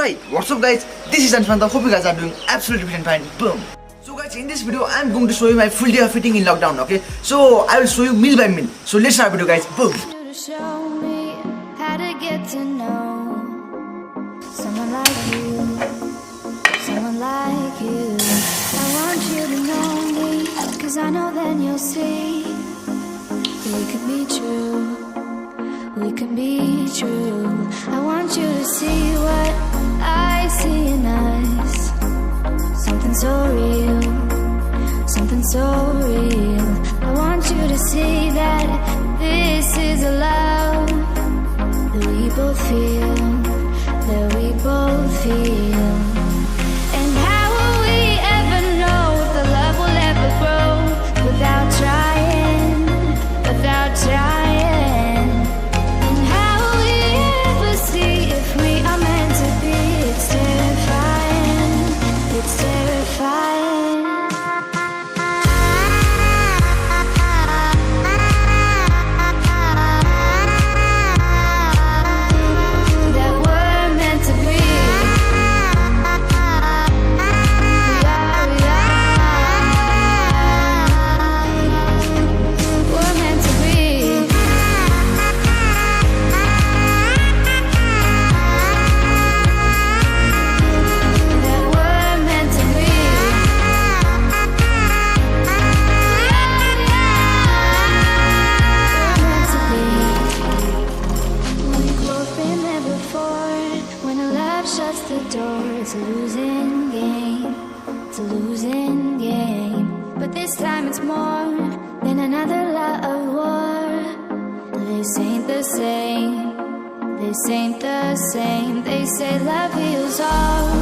Hi, what's up guys? This is Anish. Hope you guys are doing absolutely fine. Boom. So guys, in this video I'm going to show you my full day of fitting in lockdown, okay? So I will show you meal by meal. So let's start video guys. Boom. Show me how to get to know someone like you, someone like you. I want you to know me, cause I know then you'll see we can be true, we can be true. I want you to see what I see in us, something so real, something so real. I want you to see that this is a love that we both feel, that we both feel. And how will we ever know if the love will ever grow without trying, without trying? And how will we ever see if we are meant to be? It's terrifying, it's terrifying. Shuts the door, it's a losing game, it's a losing game. But this time it's more than another love war. This ain't the same, this ain't the same. They say love heals all,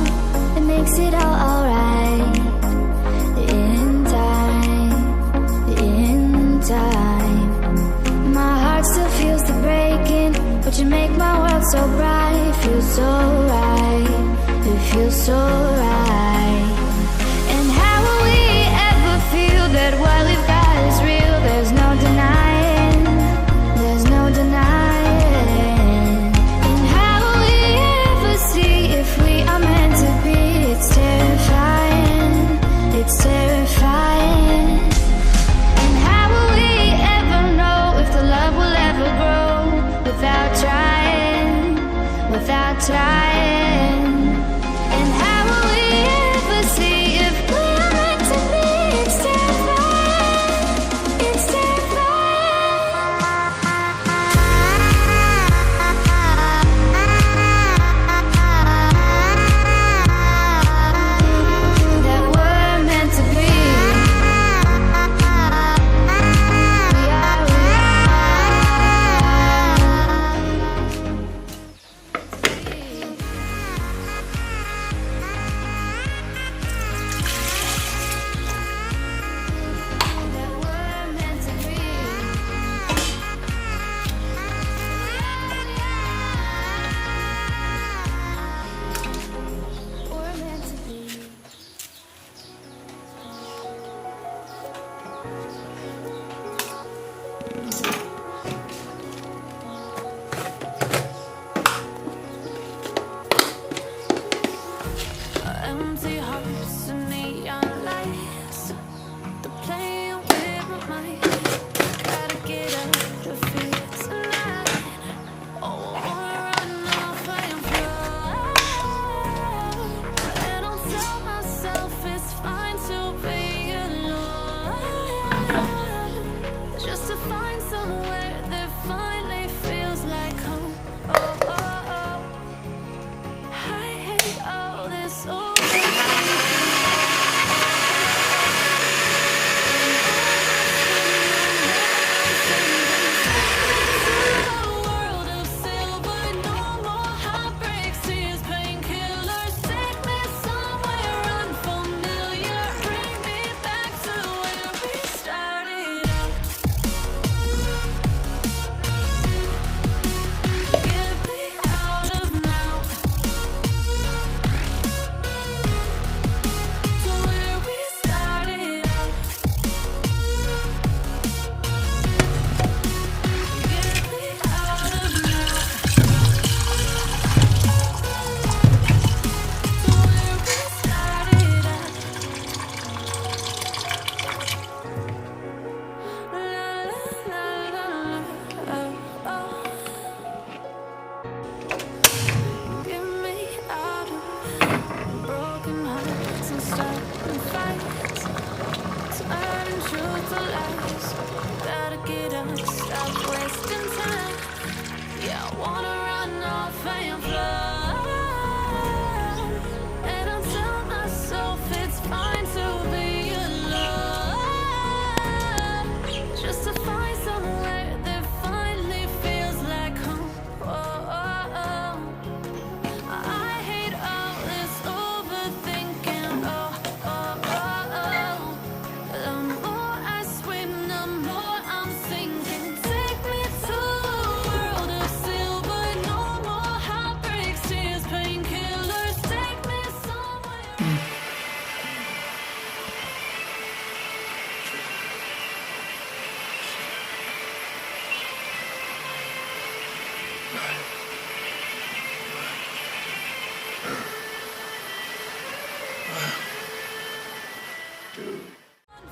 it makes it all alright. In time, in time. My heart still feels the breaking, but you make my world so bright. It feels so right, it feels so right. And how will we ever feel that what we've got is real? There's no denying, there's no denying. And how will we ever see if we are meant to be? It's terrifying, it's terrifying. And how will we ever know if the love will ever grow without trying, without trying? And how will we ever see if we are meant to be? It's terrifying, it's terrifying. That we're meant to be. We are.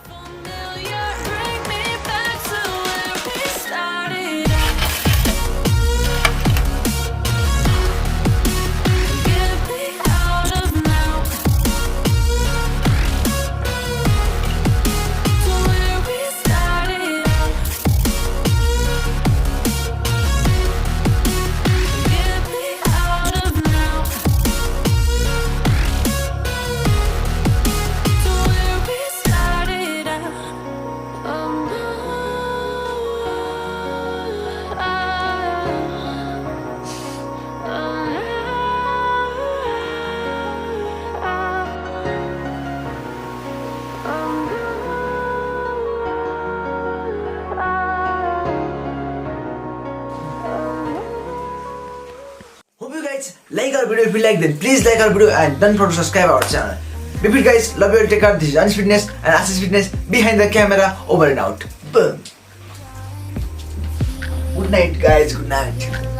Familiar, bring me back to where we started. Get me out of now. To where we started. Get me out of now. To where we started out. Hope you guys like our video. If you like, then please like our video and don't forget to subscribe our channel. Repeat guys, love you all, take care. This is Anish Fitness and Access Fitness behind the camera, over and out. Boom. Good night guys, good night.